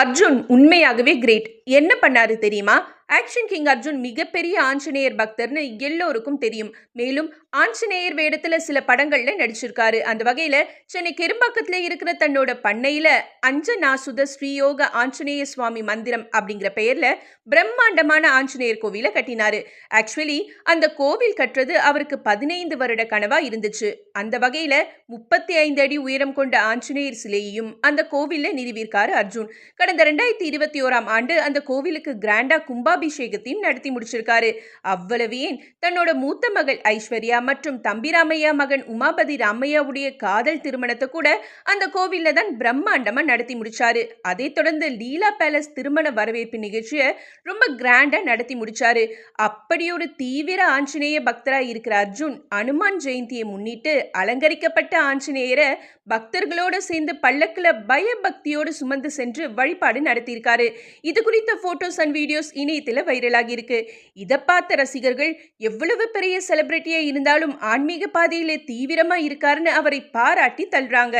அர்ஜுன் உண்மையாகவே கிரேட். என்ன பண்ணாரு தெரியுமா? ஆக்ஷன் கிங் அர்ஜுன் மிகப்பெரிய ஆஞ்சநேயர் பக்தர்னு எல்லோருக்கும் தெரியும். மேலும் ஆஞ்சநேயர் வேடத்துல சில படங்கள்ல நடிச்சிருக்காரு. அந்த வகையில சென்னை கெரும்பாக்கத்துல இருக்கிற தன்னோட பண்ணையில அஞ்சனாசுத ஸ்ரீயோக ஆஞ்சநேய சுவாமி மந்திரம் அப்படிங்கிற பெயர்ல பிரம்மாண்டமான ஆஞ்சநேயர் கோவில கட்டினாரு. ஆக்சுவலி அந்த கோவில் கட்டுறது அவருக்கு 15 வருட கனவா இருந்துச்சு. அந்த வகையில 35 அடி உயரம் கொண்ட ஆஞ்சநேயர் சிலையையும் அந்த கோவில்ல நிறுவியிருக்காரு அர்ஜுன். கடந்த 2021ஆம் ஆண்டு அந்த கோவிலுக்கு கிராண்டா கும்பாபிஷேகத்தையும் நடத்தி முடிச்சிருக்காரு. அவ்வளவு ஏன், தன்னோட மூத்த மகள் ஐஸ்வர்யா மற்றும் தம்பி ராமையா மகன் உமாபதி ராமையாவுடைய காதல் திருமணத்தை கூட அந்த கோவில்ல தான் பிரம்மாண்டமா நடத்தி முடிச்சாரு. அதை தொடர்ந்து லீலா பேலஸ் திருமண வரவேற்பு நிகழ்ச்சியை ரொம்ப கிராண்டா நடத்தி முடிச்சாரு. அப்படி ஒரு தீவிர ஆஞ்சநேய பக்தரா இருக்கிற அர்ஜுன் அனுமான் ஜெயந்தியை முன்னிட்டு அலங்கரிக்கப்பட்ட ஆஞ்சநேயரை பக்தர்களோடு சேர்ந்து பல்லக்குல பயபக்தியோடு சுமந்து சென்று வழிபாடு நடத்தியிருக்காரு. இது குறித்த போட்டோஸ் அண்ட் வீடியோஸ் இணையத்தில் வைரலாகி இருக்கு. இதை பார்த்த ரசிகர்கள் எவ்வளவு பெரிய செலிபிரிட்டியா இருந்தாலும் ஆன்மீக பாதையில தீவிரமா இருக்காருன்னு அவரை பாராட்டி தள்ளுறாங்க.